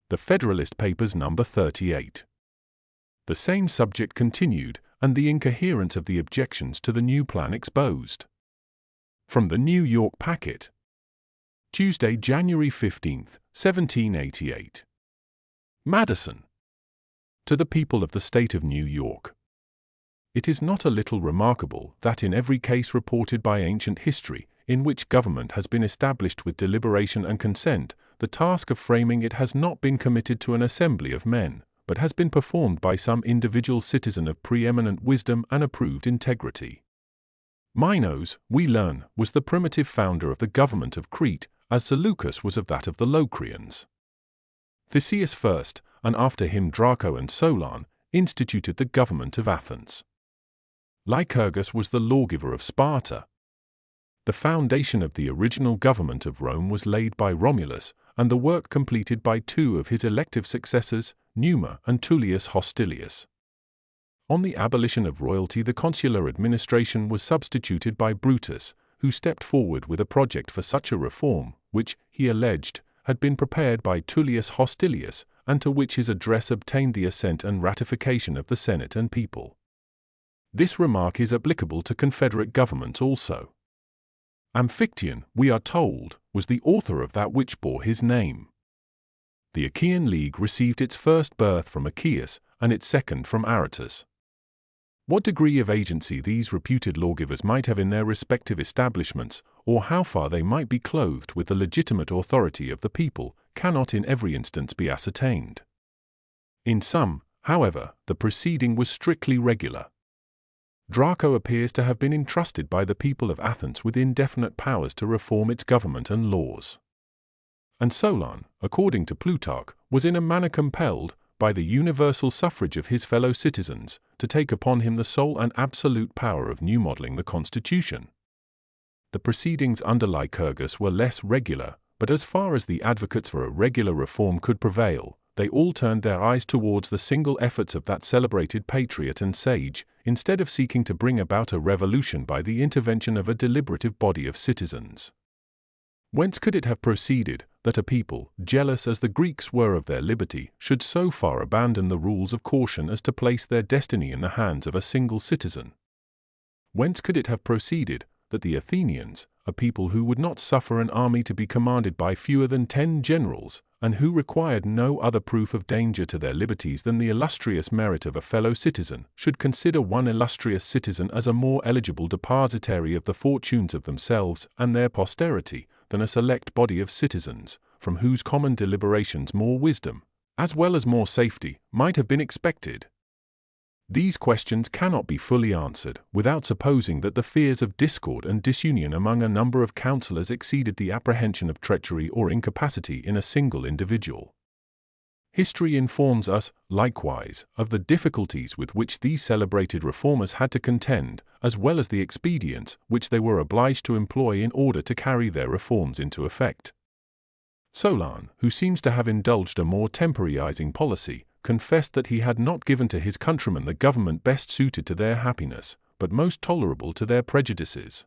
The Federalist Papers number 38. The same subject continued, and the incoherence of the objections to the new plan exposed. From the New York Packet. Tuesday, January 15, 1788. Madison. To the people of the state of New York. It is not a little remarkable that in every case reported by ancient history, in which government has been established with deliberation and consent, the task of framing it has not been committed to an assembly of men, but has been performed by some individual citizen of preeminent wisdom and approved integrity. Minos, we learn, was the primitive founder of the government of Crete, as Seleucus was of that of the Locrians. Theseus first, and after him Draco and Solon, instituted the government of Athens. Lycurgus was the lawgiver of Sparta. The foundation of the original government of Rome was laid by Romulus, and the work completed by two of his elective successors, Numa and Tullius Hostilius. On the abolition of royalty, the consular administration was substituted by Brutus, who stepped forward with a project for such a reform, which, he alleged, had been prepared by Tullius Hostilius, and to which his address obtained the assent and ratification of the Senate and people. This remark is applicable to Confederate government also. Amphictyon, we are told, was the author of that which bore his name. The Achaean League received its first birth from Achaeus, and its second from Aratus. What degree of agency these reputed lawgivers might have in their respective establishments, or how far they might be clothed with the legitimate authority of the people, cannot in every instance be ascertained. In some, however, the proceeding was strictly regular. Draco appears to have been entrusted by the people of Athens with indefinite powers to reform its government and laws. And Solon, according to Plutarch, was in a manner compelled, by the universal suffrage of his fellow citizens, to take upon him the sole and absolute power of new modeling the constitution. The proceedings under Lycurgus were less regular, but as far as the advocates for a regular reform could prevail, they all turned their eyes towards the single efforts of that celebrated patriot and sage, instead of seeking to bring about a revolution by the intervention of a deliberative body of citizens. Whence could it have proceeded, that a people, jealous as the Greeks were of their liberty, should so far abandon the rules of caution as to place their destiny in the hands of a single citizen? Whence could it have proceeded, that the Athenians, a people who would not suffer an army to be commanded by fewer than 10 generals, and who required no other proof of danger to their liberties than the illustrious merit of a fellow citizen, should consider one illustrious citizen as a more eligible depositary of the fortunes of themselves and their posterity, than a select body of citizens, from whose common deliberations more wisdom, as well as more safety, might have been expected? These questions cannot be fully answered, without supposing that the fears of discord and disunion among a number of councillors exceeded the apprehension of treachery or incapacity in a single individual. History informs us, likewise, of the difficulties with which these celebrated reformers had to contend, as well as the expedients which they were obliged to employ in order to carry their reforms into effect. Solon, who seems to have indulged a more temporizing policy, confessed that he had not given to his countrymen the government best suited to their happiness, but most tolerable to their prejudices.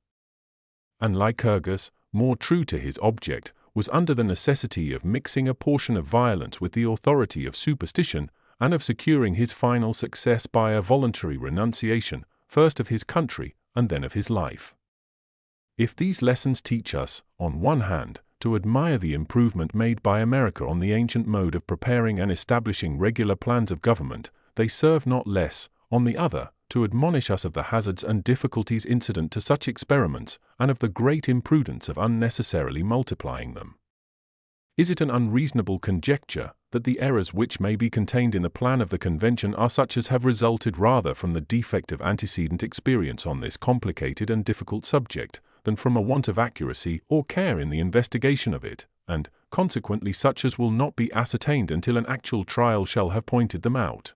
And Lycurgus, more true to his object, was under the necessity of mixing a portion of violence with the authority of superstition, and of securing his final success by a voluntary renunciation, first of his country, and then of his life. If these lessons teach us, on one hand, to admire the improvement made by America on the ancient mode of preparing and establishing regular plans of government, they serve not less, on the other, to admonish us of the hazards and difficulties incident to such experiments, and of the great imprudence of unnecessarily multiplying them. Is it an unreasonable conjecture that the errors which may be contained in the plan of the Convention are such as have resulted rather from the defect of antecedent experience on this complicated and difficult subject, than from a want of accuracy or care in the investigation of it, and, consequently, such as will not be ascertained until an actual trial shall have pointed them out?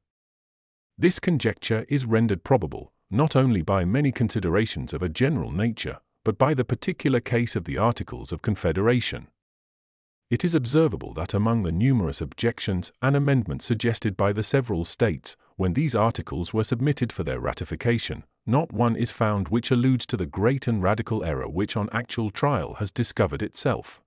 This conjecture is rendered probable, not only by many considerations of a general nature, but by the particular case of the Articles of Confederation. It is observable that among the numerous objections and amendments suggested by the several states, when these articles were submitted for their ratification, not one is found which alludes to the great and radical error which on actual trial has discovered itself.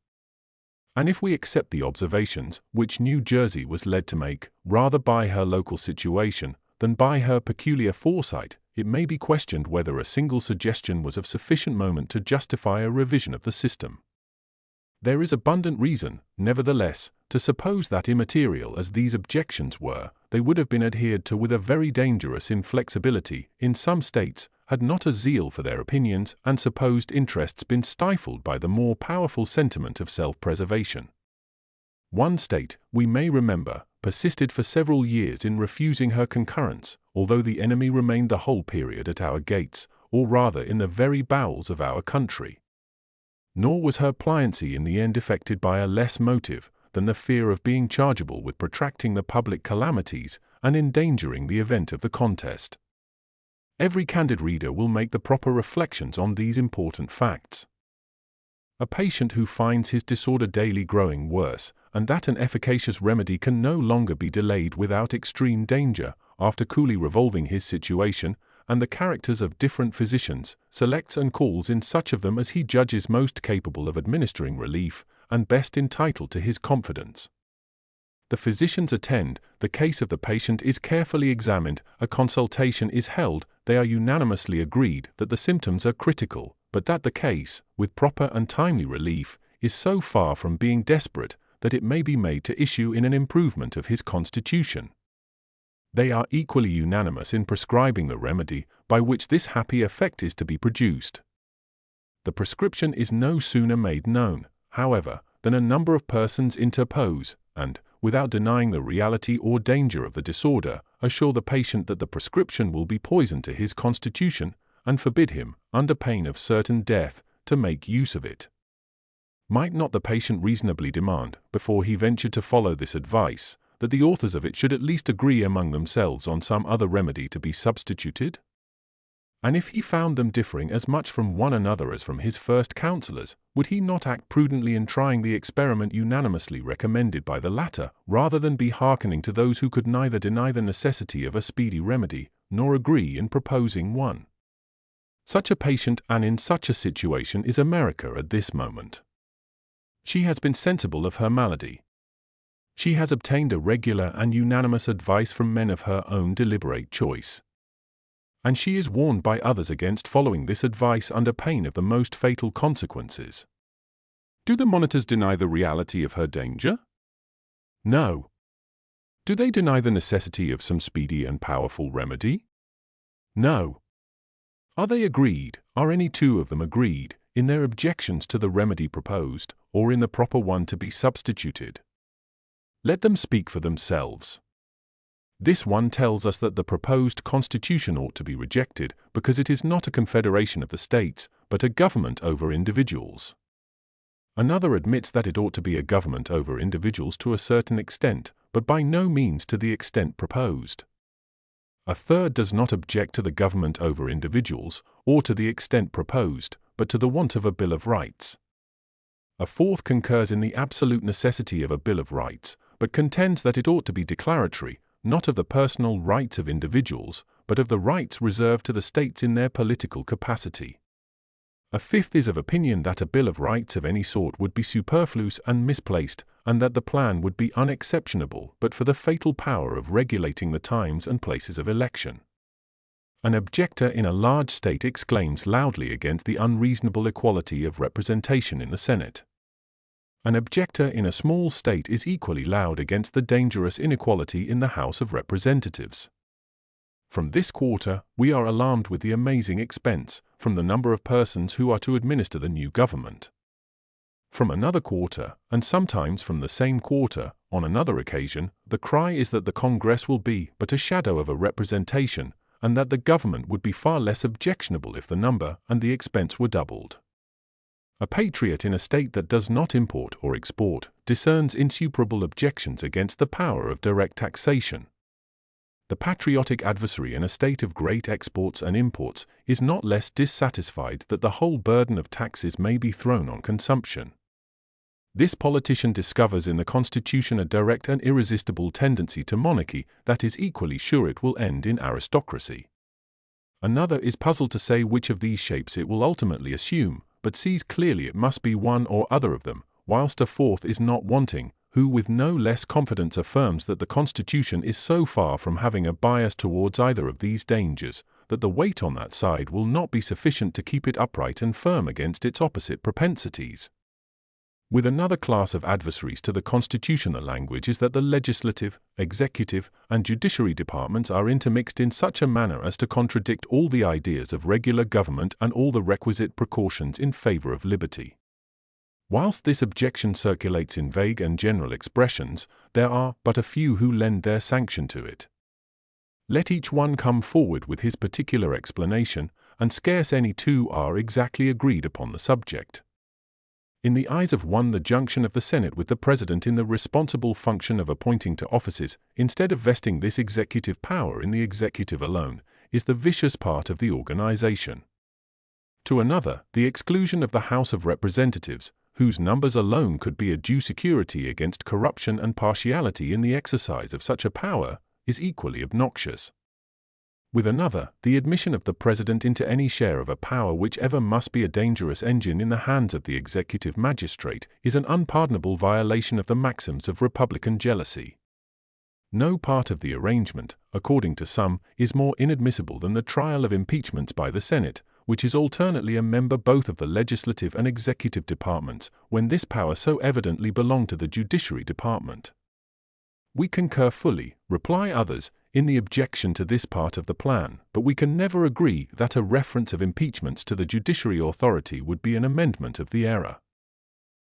And if we accept the observations which New Jersey was led to make, rather by her local situation than by her peculiar foresight, it may be questioned whether a single suggestion was of sufficient moment to justify a revision of the system. There is abundant reason, nevertheless, to suppose that immaterial as these objections were, they would have been adhered to with a very dangerous inflexibility in some states, had not a zeal for their opinions and supposed interests been stifled by the more powerful sentiment of self-preservation. One state, we may remember, persisted for several years in refusing her concurrence, although the enemy remained the whole period at our gates, or rather in the very bowels of our country. Nor was her pliancy in the end effected by a less motive than the fear of being chargeable with protracting the public calamities and endangering the event of the contest. Every candid reader will make the proper reflections on these important facts. A patient who finds his disorder daily growing worse, and that an efficacious remedy can no longer be delayed without extreme danger, after coolly revolving his situation, and the characters of different physicians, selects and calls in such of them as he judges most capable of administering relief, and best entitled to his confidence. The physicians attend, the case of the patient is carefully examined, a consultation is held, they are unanimously agreed that the symptoms are critical, but that the case, with proper and timely relief, is so far from being desperate that it may be made to issue in an improvement of his constitution. They are equally unanimous in prescribing the remedy by which this happy effect is to be produced. The prescription is no sooner made known, however, than a number of persons interpose, and, without denying the reality or danger of the disorder, assure the patient that the prescription will be poison to his constitution, and forbid him, under pain of certain death, to make use of it. Might not the patient reasonably demand, before he ventured to follow this advice, that the authors of it should at least agree among themselves on some other remedy to be substituted? And if he found them differing as much from one another as from his first counsellors, would he not act prudently in trying the experiment unanimously recommended by the latter, rather than be hearkening to those who could neither deny the necessity of a speedy remedy, nor agree in proposing one? Such a patient and in such a situation is America at this moment. She has been sensible of her malady. She has obtained a regular and unanimous advice from men of her own deliberate choice. And she is warned by others against following this advice under pain of the most fatal consequences. Do the monitors deny the reality of her danger? No. Do they deny the necessity of some speedy and powerful remedy? No. Are they agreed, are any two of them agreed, in their objections to the remedy proposed, or in the proper one to be substituted? Let them speak for themselves. This one tells us that the proposed constitution ought to be rejected because it is not a confederation of the states, but a government over individuals. Another admits that it ought to be a government over individuals to a certain extent, but by no means to the extent proposed. A third does not object to the government over individuals, or to the extent proposed, but to the want of a Bill of Rights. A fourth concurs in the absolute necessity of a Bill of Rights, but contends that it ought to be declaratory, not of the personal rights of individuals, but of the rights reserved to the states in their political capacity. A fifth is of opinion that a Bill of Rights of any sort would be superfluous and misplaced, and that the plan would be unexceptionable but for the fatal power of regulating the times and places of election. An objector in a large state exclaims loudly against the unreasonable equality of representation in the Senate. An objector in a small state is equally loud against the dangerous inequality in the House of Representatives. From this quarter, we are alarmed with the amazing expense, from the number of persons who are to administer the new government. From another quarter, and sometimes from the same quarter, on another occasion, the cry is that the Congress will be but a shadow of a representation, and that the government would be far less objectionable if the number and the expense were doubled. A patriot in a state that does not import or export discerns insuperable objections against the power of direct taxation. The patriotic adversary in a state of great exports and imports is not less dissatisfied that the whole burden of taxes may be thrown on consumption. This politician discovers in the Constitution a direct and irresistible tendency to monarchy that is equally sure it will end in aristocracy. Another is puzzled to say which of these shapes it will ultimately assume, but sees clearly it must be one or other of them, whilst a fourth is not wanting, who with no less confidence affirms that the Constitution is so far from having a bias towards either of these dangers, that the weight on that side will not be sufficient to keep it upright and firm against its opposite propensities. With another class of adversaries to the Constitution, the language is that the legislative, executive, and judiciary departments are intermixed in such a manner as to contradict all the ideas of regular government and all the requisite precautions in favor of liberty. Whilst this objection circulates in vague and general expressions, there are but a few who lend their sanction to it. Let each one come forward with his particular explanation, and scarce any two are exactly agreed upon the subject. In the eyes of one, the junction of the Senate with the President in the responsible function of appointing to offices, instead of vesting this executive power in the executive alone, is the vicious part of the organization. To another, the exclusion of the House of Representatives, whose numbers alone could be a due security against corruption and partiality in the exercise of such a power, is equally obnoxious. With another, the admission of the President into any share of a power which ever must be a dangerous engine in the hands of the executive magistrate is an unpardonable violation of the maxims of republican jealousy. No part of the arrangement, according to some, is more inadmissible than the trial of impeachments by the Senate, which is alternately a member both of the legislative and executive departments, when this power so evidently belonged to the judiciary department. We concur fully, reply others, in the objection to this part of the plan, but we can never agree that a reference of impeachments to the judiciary authority would be an amendment of the error.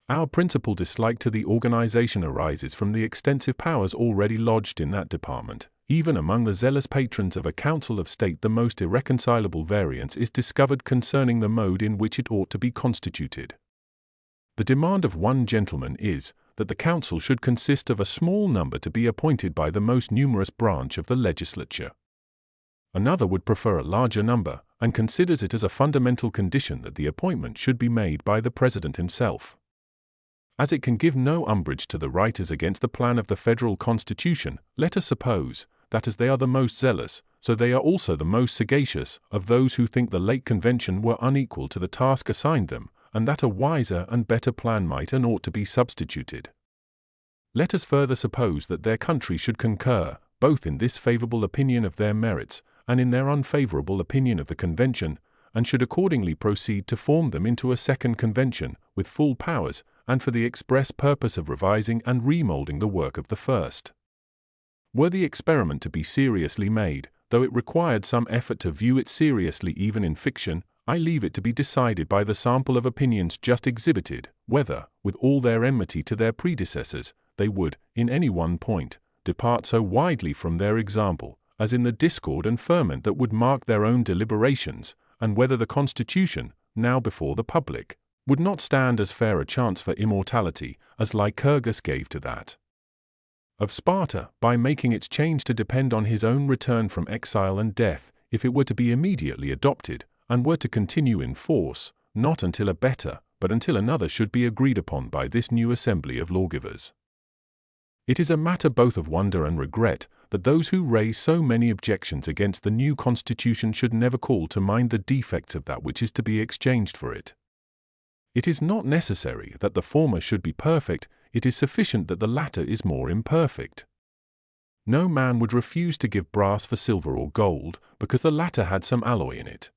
Our principal dislike to the organization arises from the extensive powers already lodged in that department. Even among the zealous patrons of a council of state, the most irreconcilable variance is discovered concerning the mode in which it ought to be constituted. The demand of one gentleman is, that the council should consist of a small number to be appointed by the most numerous branch of the legislature. Another would prefer a larger number, and considers it as a fundamental condition that the appointment should be made by the President himself. As it can give no umbrage to the writers against the plan of the Federal Constitution, let us suppose that as they are the most zealous, so they are also the most sagacious of those who think the late convention were unequal to the task assigned them, and that a wiser and better plan might and ought to be substituted. Let us further suppose that their country should concur, both in this favorable opinion of their merits, and in their unfavorable opinion of the convention, and should accordingly proceed to form them into a second convention, with full powers, and for the express purpose of revising and remoulding the work of the first. Were the experiment to be seriously made, though it required some effort to view it seriously even in fiction, I leave it to be decided by the sample of opinions just exhibited, whether, with all their enmity to their predecessors, they would, in any one point, depart so widely from their example, as in the discord and ferment that would mark their own deliberations, and whether the Constitution, now before the public, would not stand as fair a chance for immortality as Lycurgus gave to that of Sparta, by making its change to depend on his own return from exile and death, if it were to be immediately adopted, and were to continue in force, not until a better, but until another should be agreed upon by this new assembly of lawgivers. It is a matter both of wonder and regret that those who raise so many objections against the new Constitution should never call to mind the defects of that which is to be exchanged for it. It is not necessary that the former should be perfect, it is sufficient that the latter is more imperfect. No man would refuse to give brass for silver or gold, because the latter had some alloy in it.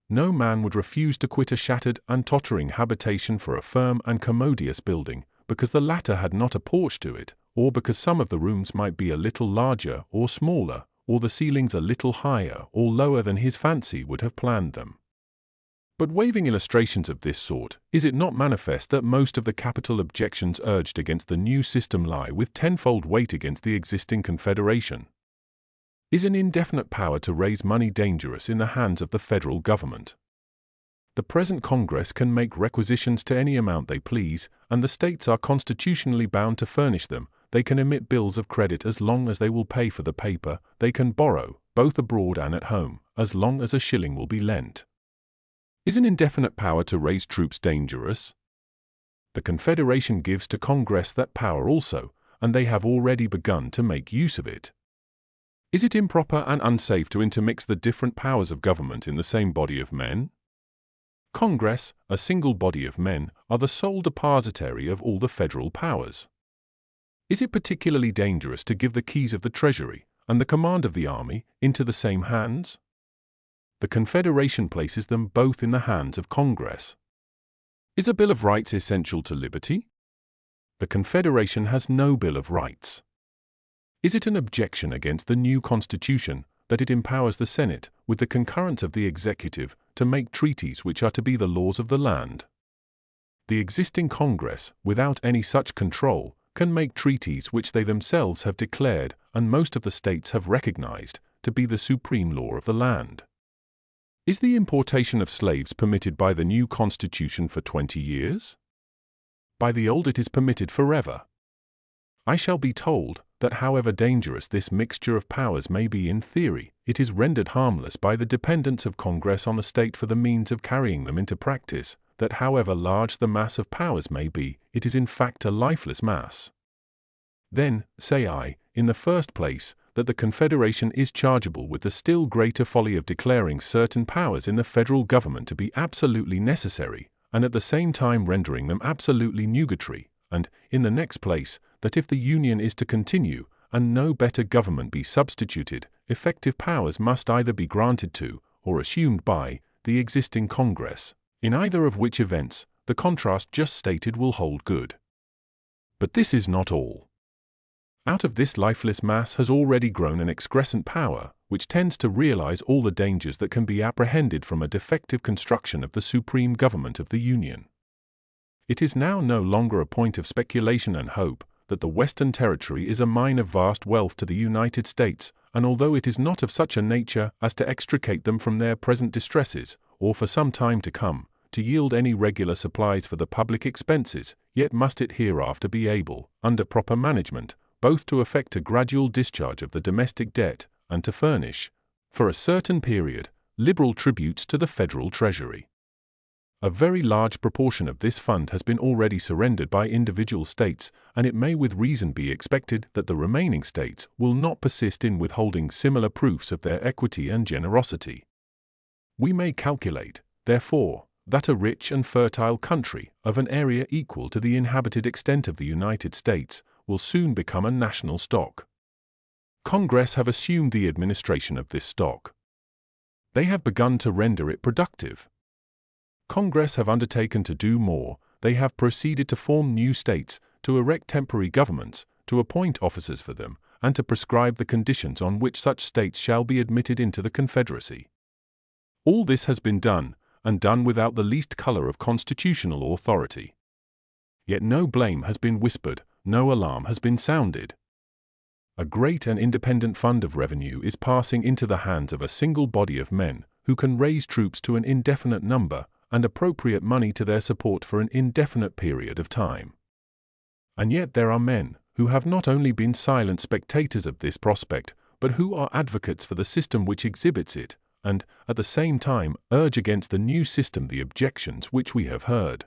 No man would refuse to quit a shattered and tottering habitation for a firm and commodious building, because the latter had not a porch to it, or because some of the rooms might be a little larger or smaller, or the ceilings a little higher or lower than his fancy would have planned them. But waiving illustrations of this sort, is it not manifest that most of the capital objections urged against the new system lie with tenfold weight against the existing Confederation? Is an indefinite power to raise money dangerous in the hands of the federal government? The present Congress can make requisitions to any amount they please, and the states are constitutionally bound to furnish them. They can emit bills of credit as long as they will pay for the paper. They can borrow, both abroad and at home, as long as a shilling will be lent. Is an indefinite power to raise troops dangerous? The Confederation gives to Congress that power also, and they have already begun to make use of it. Is it improper and unsafe to intermix the different powers of government in the same body of men? Congress, a single body of men, are the sole depositary of all the federal powers. Is it particularly dangerous to give the keys of the Treasury and the command of the army into the same hands? The Confederation places them both in the hands of Congress. Is a Bill of Rights essential to liberty? The Confederation has no Bill of Rights. Is it an objection against the new Constitution that it empowers the Senate, with the concurrence of the executive, to make treaties which are to be the laws of the land? The existing Congress, without any such control, can make treaties which they themselves have declared, and most of the states have recognized, to be the supreme law of the land. Is the importation of slaves permitted by the new Constitution for 20 years? By the old it is permitted forever. I shall be told that however dangerous this mixture of powers may be in theory, it is rendered harmless by the dependence of Congress on the state for the means of carrying them into practice, that however large the mass of powers may be, it is in fact a lifeless mass. Then, say I, in the first place, that the Confederation is chargeable with the still greater folly of declaring certain powers in the federal government to be absolutely necessary, and at the same time rendering them absolutely nugatory, and, in the next place, that if the Union is to continue, and no better government be substituted, effective powers must either be granted to, or assumed by, the existing Congress, in either of which events, the contrast just stated will hold good. But this is not all. Out of this lifeless mass has already grown an excrescent power, which tends to realize all the dangers that can be apprehended from a defective construction of the supreme government of the Union. It is now no longer a point of speculation and hope that the Western Territory is a mine of vast wealth to the United States, and although it is not of such a nature as to extricate them from their present distresses, or for some time to come, to yield any regular supplies for the public expenses, yet must it hereafter be able, under proper management, both to effect a gradual discharge of the domestic debt, and to furnish, for a certain period, liberal tributes to the federal treasury. A very large proportion of this fund has been already surrendered by individual states, and it may with reason be expected that the remaining states will not persist in withholding similar proofs of their equity and generosity. We may calculate, therefore, that a rich and fertile country, of an area equal to the inhabited extent of the United States, will soon become a national stock. Congress have assumed the administration of this stock. They have begun to render it productive. Congress have undertaken to do more. They have proceeded to form new states, to erect temporary governments, to appoint officers for them, and to prescribe the conditions on which such states shall be admitted into the Confederacy. All this has been done, and done without the least color of constitutional authority. Yet no blame has been whispered, no alarm has been sounded. A great and independent fund of revenue is passing into the hands of a single body of men, who can raise troops to an indefinite number, and appropriate money to their support for an indefinite period of time. And yet there are men, who have not only been silent spectators of this prospect, but who are advocates for the system which exhibits it, and, at the same time, urge against the new system the objections which we have heard.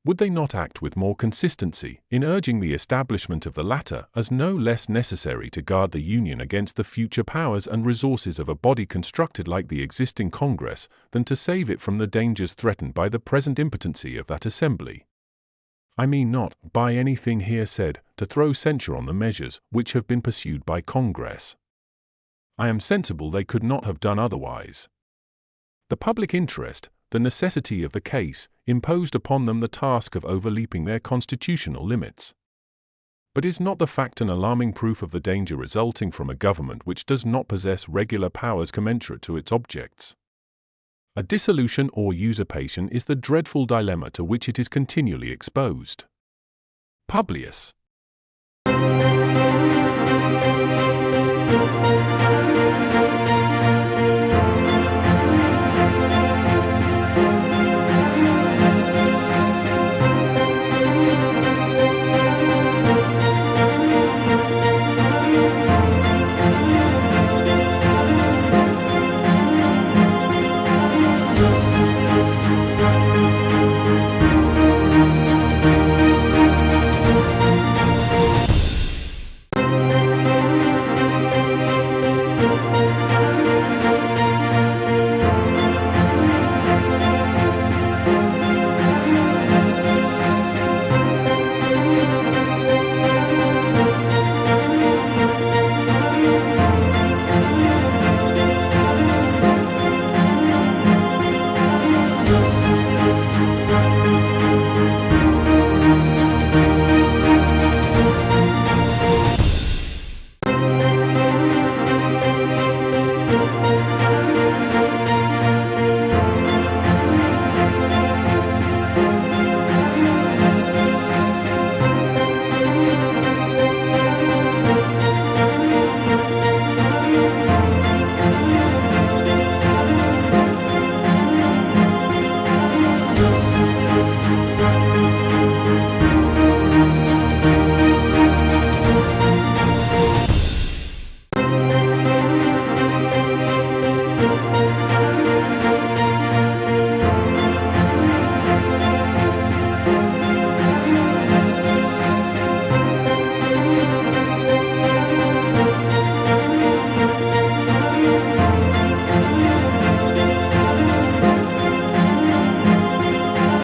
Would they not act with more consistency in urging the establishment of the latter as no less necessary to guard the Union against the future powers and resources of a body constructed like the existing Congress than to save it from the dangers threatened by the present impotency of that assembly? I mean not, by anything here said, to throw censure on the measures which have been pursued by Congress. I am sensible they could not have done otherwise. The public interest, the necessity of the case, imposed upon them the task of overleaping their constitutional limits. But is not the fact an alarming proof of the danger resulting from a government which does not possess regular powers commensurate to its objects? A dissolution or usurpation is the dreadful dilemma to which it is continually exposed. Publius.